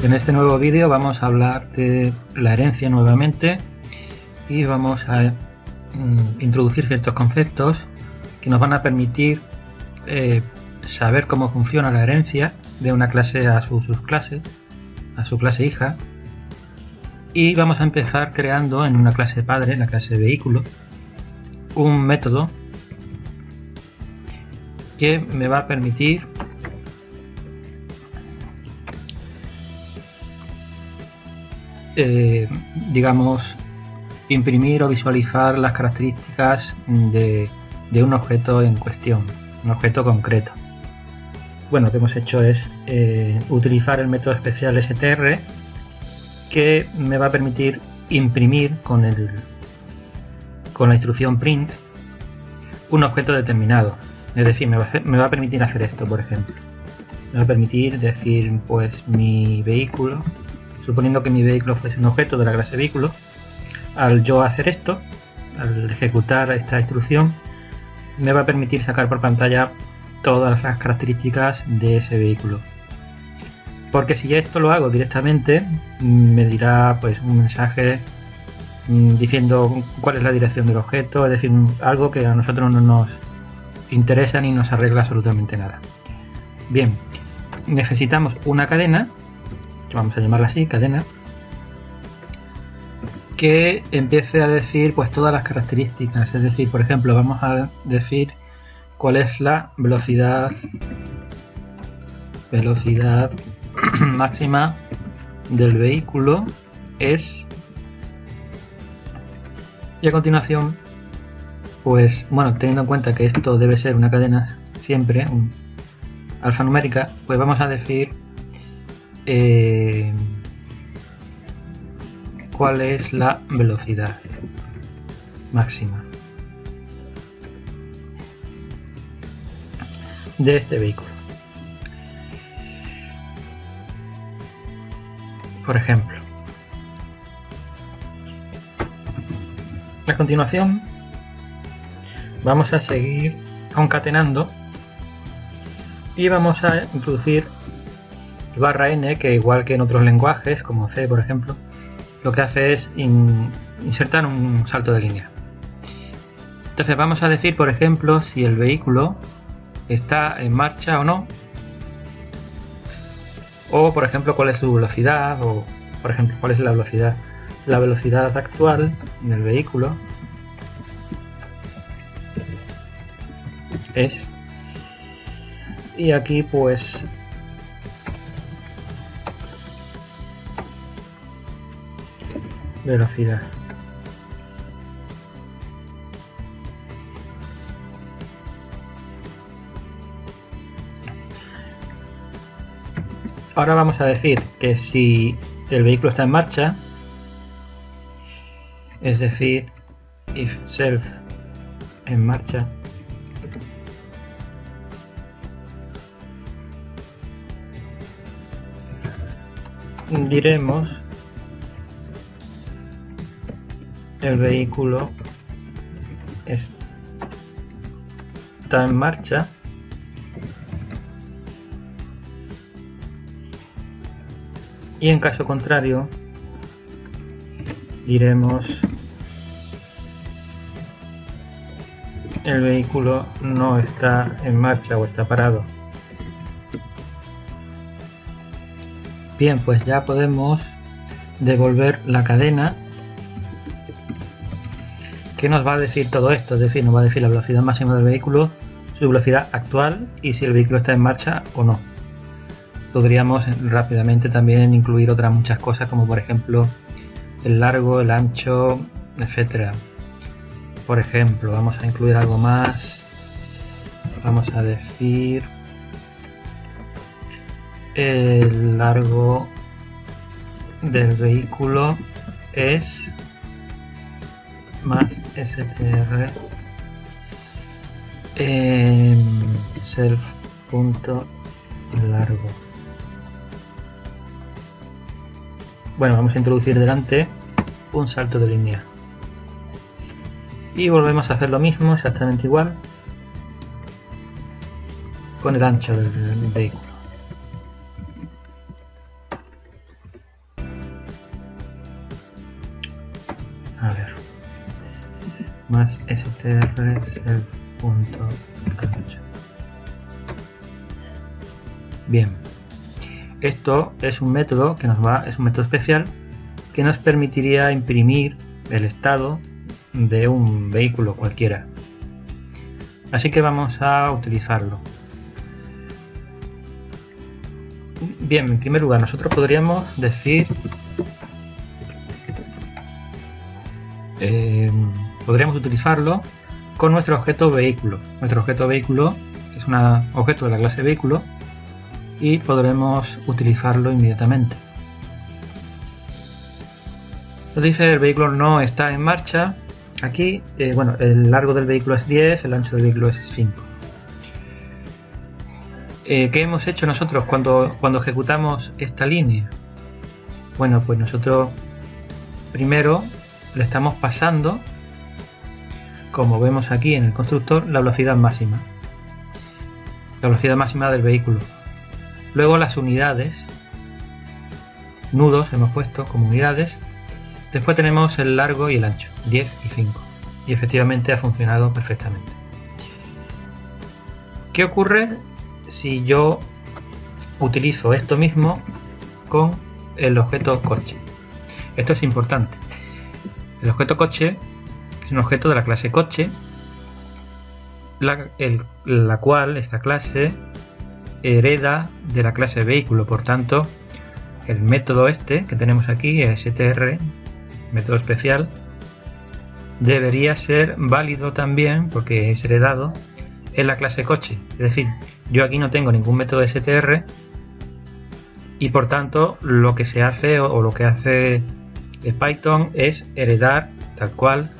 En este nuevo vídeo vamos a hablar de la herencia nuevamente y vamos a introducir ciertos conceptos que nos van a permitir saber cómo funciona la herencia de una clase a su subclase, a su clase hija, y vamos a empezar creando en una clase padre, en la clase vehículo, un método que me va a permitir digamos, imprimir o visualizar las características de un objeto en cuestión, un objeto concreto. Bueno, lo que hemos hecho es utilizar el método especial str, que me va a permitir imprimir con la instrucción print un objeto determinado. Es decir, me va a permitir hacer esto, por ejemplo. Me va a permitir decir, pues, mi vehículo, suponiendo que mi vehículo fuese un objeto de la clase vehículo. Al yo hacer esto, al ejecutar esta instrucción, me va a permitir sacar por pantalla todas las características de ese vehículo. Porque si ya esto lo hago directamente, me dirá pues un mensaje diciendo cuál es la dirección del objeto, es decir, algo que a nosotros no nos interesa ni nos arregla absolutamente nada. Bien, necesitamos una cadena, vamos a llamarla así, cadena, que empiece a decir pues todas las características. Es decir, por ejemplo, vamos a decir cuál es la velocidad máxima del vehículo es, y a continuación, pues bueno, teniendo en cuenta que esto debe ser una cadena siempre alfanumérica, pues vamos a decir cuál es la velocidad máxima de este vehículo. Por ejemplo, a continuación vamos a seguir concatenando y vamos a introducir el barra n, que igual que en otros lenguajes como C, por ejemplo, lo que hace es insertar un salto de línea. Entonces vamos a decir, por ejemplo, si el vehículo está en marcha o no, o por ejemplo cuál es su velocidad, o por ejemplo cuál es la velocidad actual del vehículo es, y aquí pues velocidad. Ahora vamos a decir que si el vehículo está en marcha, es decir, if self en marcha, diremos el vehículo está en marcha y en caso contrario diremos el vehículo no está en marcha o está parado. Bien, pues ya podemos devolver la cadena que nos va a decir todo esto, es decir, nos va a decir la velocidad máxima del vehículo, su velocidad actual y si el vehículo está en marcha o no. Podríamos rápidamente también incluir otras muchas cosas, como por ejemplo el largo, el ancho, etcétera. Por ejemplo, vamos a incluir algo más, vamos a decir el largo del vehículo es más str self.largo. Bueno, vamos a introducir delante un salto de línea y volvemos a hacer lo mismo, exactamente igual, con el ancho del vehículo. rself.ancho. Bien, esto es un método que es un método especial que nos permitiría imprimir el estado de un vehículo cualquiera. Así que vamos a utilizarlo. Bien, en primer lugar, nosotros podríamos decir podríamos utilizarlo con nuestro objeto vehículo. Nuestro objeto vehículo es un objeto de la clase vehículo y podremos utilizarlo inmediatamente. Nos dice el vehículo no está en marcha. Aquí, bueno, el largo del vehículo es 10, el ancho del vehículo es 5. ¿Qué hemos hecho nosotros cuando ejecutamos esta línea? Bueno, pues nosotros primero le estamos pasando, como vemos aquí en el constructor, la velocidad máxima. La velocidad máxima del vehículo. Luego las unidades, nudos hemos puesto como unidades. Después tenemos el largo y el ancho, 10 y 5. Y efectivamente ha funcionado perfectamente. ¿Qué ocurre si yo utilizo esto mismo con el objeto coche? Esto es importante. El objeto coche es un objeto de la clase coche, la cual esta clase hereda de la clase vehículo. Por tanto, el método este que tenemos aquí, str, método especial, debería ser válido también porque es heredado en la clase coche. Es decir, yo aquí no tengo ningún método str y por tanto lo que se hace o lo que hace Python es heredar tal cual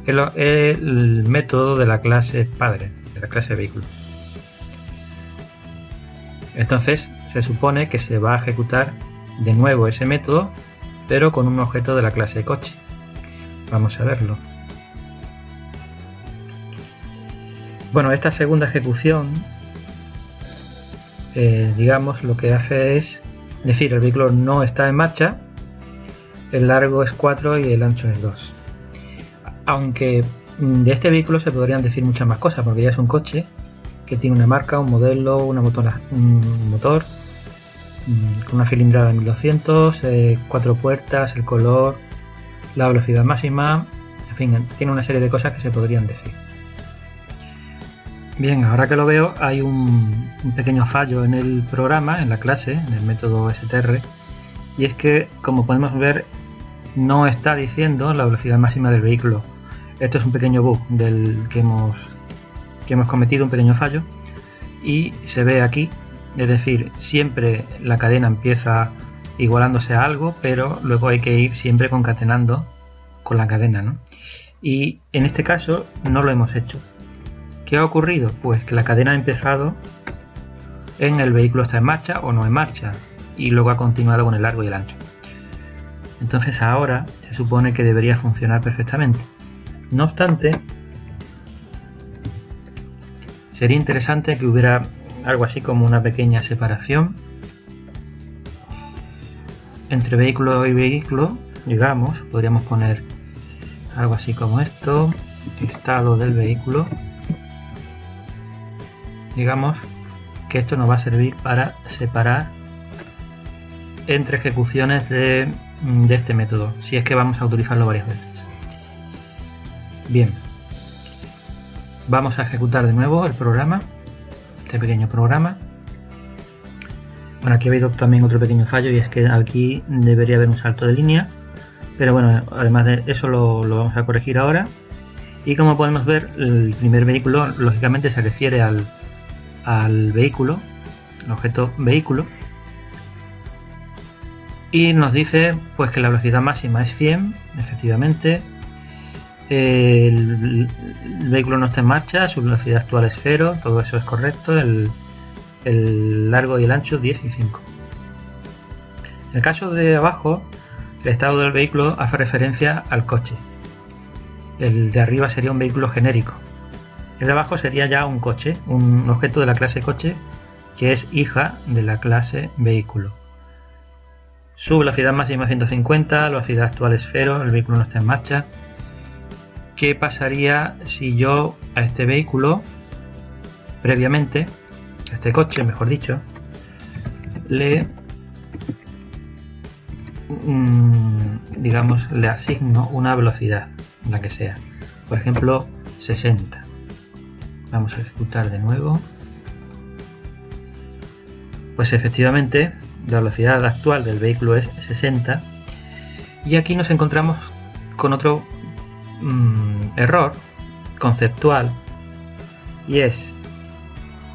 el método de la clase padre, de la clase vehículo. Entonces se supone que se va a ejecutar de nuevo ese método, pero con un objeto de la clase coche. Vamos a verlo. Bueno, esta segunda ejecución, digamos, lo que hace es decir, el vehículo no está en marcha, el largo es 4 y el ancho es 2. Aunque de este vehículo se podrían decir muchas más cosas, porque ya es un coche que tiene una marca, un modelo, un motor con una cilindrada de 1200, 4 puertas, el color, la velocidad máxima, en fin, tiene una serie de cosas que se podrían decir. Bien, ahora que lo veo, hay un pequeño fallo en el programa, en la clase, en el método str, y es que, como podemos ver, no está diciendo la velocidad máxima del vehículo. Esto es un pequeño bug del que hemos cometido, un pequeño fallo, y se ve aquí, es decir, siempre la cadena empieza igualándose a algo, pero luego hay que ir siempre concatenando con la cadena, ¿no? Y en este caso no lo hemos hecho. ¿Qué ha ocurrido? Pues que la cadena ha empezado en el vehículo está en marcha o no en marcha, y luego ha continuado con el largo y el ancho. Entonces ahora se supone que debería funcionar perfectamente. No obstante, sería interesante que hubiera algo así como una pequeña separación entre vehículo y vehículo. Digamos, podríamos poner algo así como esto, estado del vehículo. Digamos que esto nos va a servir para separar entre ejecuciones de este método, si es que vamos a utilizarlo varias veces. Bien, vamos a ejecutar de nuevo el programa, este pequeño programa. Bueno, aquí ha habido también otro pequeño fallo, y es que aquí debería haber un salto de línea, pero bueno, además de eso lo vamos a corregir ahora. Y como podemos ver, el primer vehículo lógicamente se refiere al vehículo, el objeto vehículo, y nos dice pues que la velocidad máxima es 100, efectivamente. El vehículo no está en marcha, su velocidad actual es 0, todo eso es correcto. El largo y el ancho 10 y 5. En el caso de abajo, el estado del vehículo hace referencia al coche. El de arriba sería un vehículo genérico. El de abajo sería ya un coche, un objeto de la clase coche que es hija de la clase vehículo. Su velocidad máxima es 150, la velocidad actual es 0, el vehículo no está en marcha. qué pasaría si yo a este vehículo previamente, a este coche mejor dicho, le digamos le asigno una velocidad, la que sea, por ejemplo 60. Vamos a ejecutar de nuevo. Pues efectivamente la velocidad actual del vehículo es 60 y aquí nos encontramos con otro error conceptual, y es: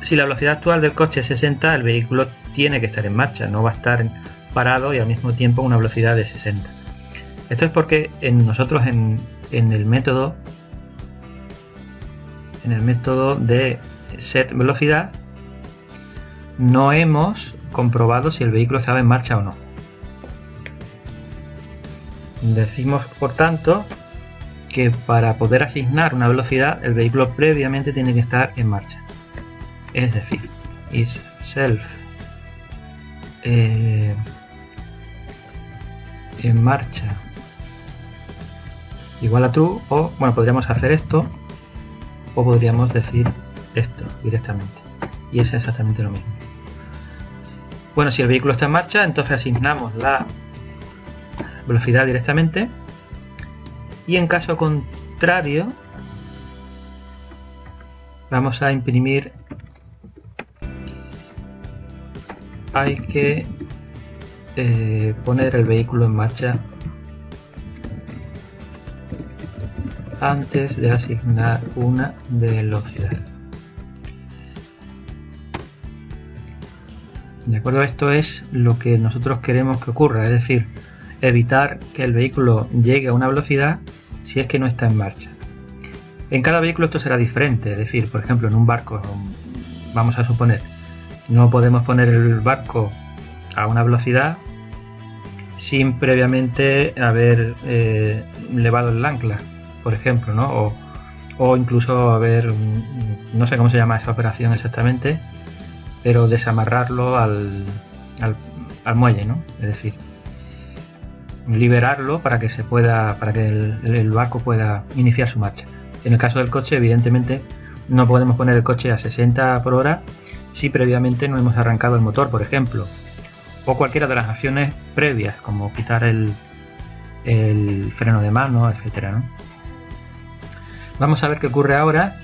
si la velocidad actual del coche es 60, el vehículo tiene que estar en marcha, no va a estar parado y al mismo tiempo una velocidad de 60. Esto es porque nosotros en el método de set velocidad no hemos comprobado si el vehículo estaba en marcha o no. Decimos por tanto que para poder asignar una velocidad el vehículo previamente tiene que estar en marcha. Es decir, is self en marcha igual a true, o bueno, podríamos hacer esto o podríamos decir esto directamente, y es exactamente lo mismo. Bueno, si el vehículo está en marcha, entonces asignamos la velocidad directamente, y en caso contrario vamos a imprimir hay que poner el vehículo en marcha antes de asignar una velocidad. De acuerdo, esto es lo que nosotros queremos que ocurra, es decir, evitar que el vehículo llegue a una velocidad si es que no está en marcha. En cada vehículo esto será diferente, es decir, por ejemplo, en un barco, vamos a suponer, no podemos poner el barco a una velocidad sin previamente haber levado el ancla, por ejemplo, ¿no? O incluso haber, no sé cómo se llama esa operación exactamente, pero desamarrarlo al muelle, ¿no? Es decir, liberarlo para que el barco pueda iniciar su marcha. En el caso del coche, evidentemente, no podemos poner el coche a 60 por hora si previamente no hemos arrancado el motor, por ejemplo, o cualquiera de las acciones previas, como quitar el freno de mano, etcétera, ¿no? Vamos a ver qué ocurre ahora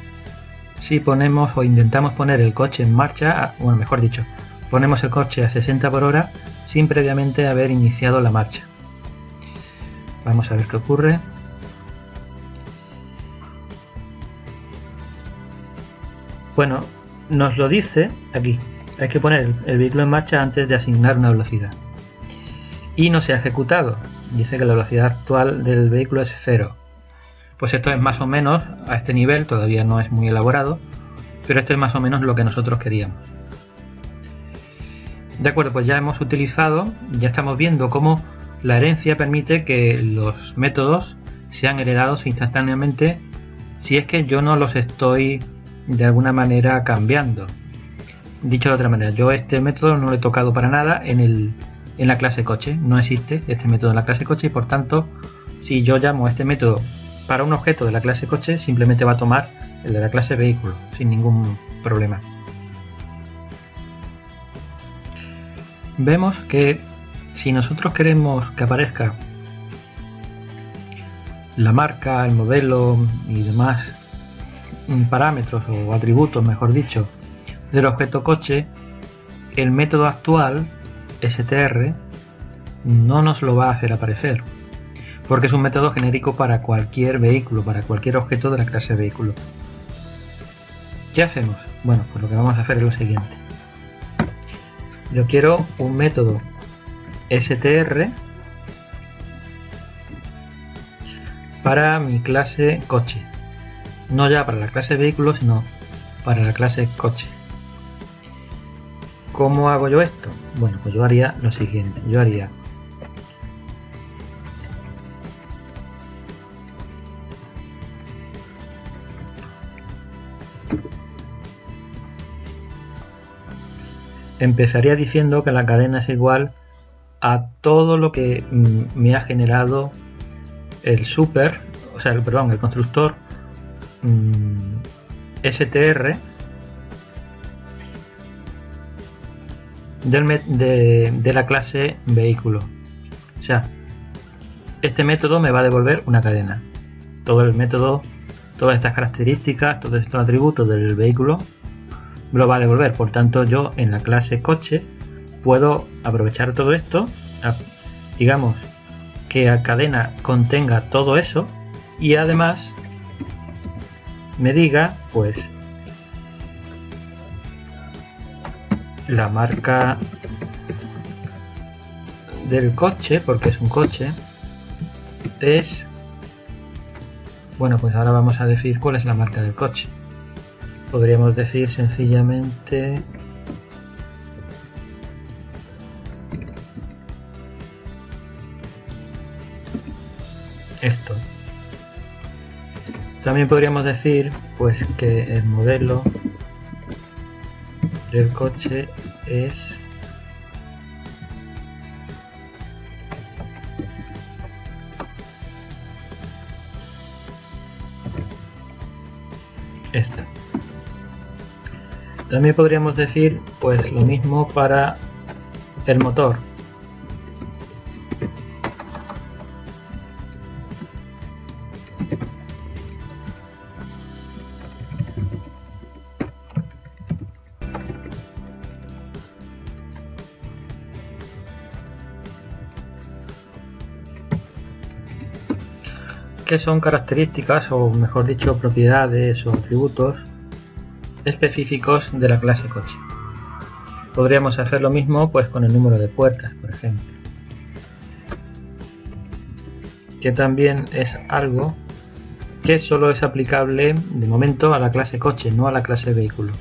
si ponemos o intentamos poner el coche en marcha, bueno, mejor dicho, ponemos el coche a 60 por hora sin previamente haber iniciado la marcha. Vamos a ver qué ocurre. Bueno, nos lo dice aquí, hay que poner el vehículo en marcha antes de asignar una velocidad, y no se ha ejecutado, dice que la velocidad actual del vehículo es 0. Pues esto es más o menos a este nivel, todavía no es muy elaborado, pero esto es más o menos lo que nosotros queríamos. De acuerdo, pues ya hemos utilizado, ya estamos viendo cómo la herencia permite que los métodos sean heredados instantáneamente si es que yo no los estoy de alguna manera cambiando. Dicho de otra manera, yo este método no lo he tocado para nada en la clase coche, no existe este método en la clase coche, y por tanto, si yo llamo a este método para un objeto de la clase coche, simplemente va a tomar el de la clase vehículo sin ningún problema. Vemos que si nosotros queremos que aparezca la marca, el modelo y demás parámetros o atributos, mejor dicho, del objeto coche, el método actual str no nos lo va a hacer aparecer, porque es un método genérico para cualquier vehículo, para cualquier objeto de la clase vehículo. ¿Qué hacemos? Bueno, pues lo que vamos a hacer es lo siguiente. Yo quiero un método str para mi clase coche, no ya para la clase vehículo, sino para la clase coche. ¿Cómo hago yo esto? Bueno, pues yo haría lo siguiente. Yo haría empezaría diciendo que la cadena es igual a todo lo que me ha generado el super, el constructor str de la clase vehículo. O sea, este método me va a devolver una cadena. Todo el método, todas estas características, todos estos atributos del vehículo me lo va a devolver. Por tanto, yo en la clase coche puedo aprovechar todo esto, digamos que la cadena contenga todo eso y además me diga pues la marca del coche, porque es un coche, es, bueno, pues ahora vamos a decir cuál es la marca del coche. Podríamos decir sencillamente esto. También podríamos decir pues que el modelo del coche es esto. También podríamos decir pues lo mismo para el motor. Que son características, o mejor dicho, propiedades o atributos específicos de la clase coche. Podríamos hacer lo mismo pues con el número de puertas, por ejemplo, que también es algo que solo es aplicable de momento a la clase coche, no a la clase vehículo.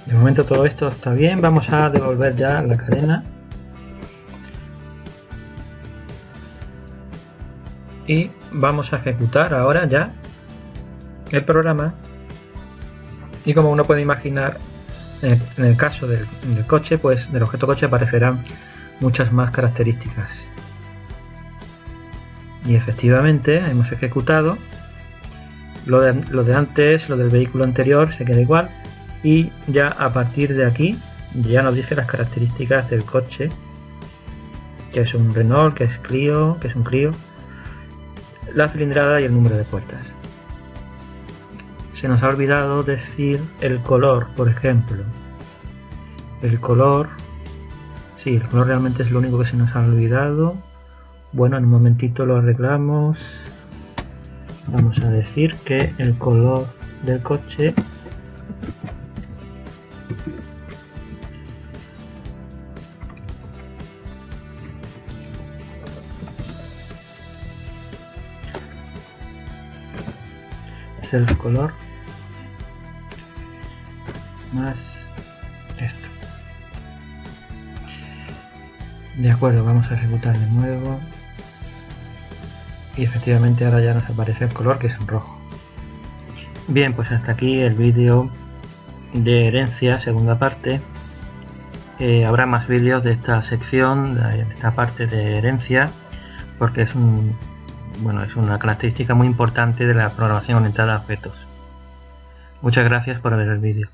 De momento todo esto está bien, vamos a devolver ya la cadena y vamos a ejecutar ahora ya el programa. Y como uno puede imaginar, en el caso del coche, pues del objeto coche aparecerán muchas más características. Y efectivamente hemos ejecutado lo de antes, lo del vehículo anterior se queda igual. Y ya a partir de aquí ya nos dice las características del coche, que es un Renault, que es un Clio, la cilindrada y el número de puertas. Se nos ha olvidado decir el color, por ejemplo. El color, sí, el color realmente es lo único que se nos ha olvidado. Bueno, en un momentito lo arreglamos. Vamos a decir que el color del coche es el color más esto. De acuerdo, vamos a ejecutar de nuevo y efectivamente ahora ya nos aparece el color, que es en rojo. Bien, pues hasta aquí el vídeo de herencia, segunda parte. Habrá más vídeos de esta sección, de esta parte de herencia, porque es una característica muy importante de la programación orientada a objetos. Muchas gracias por ver el vídeo.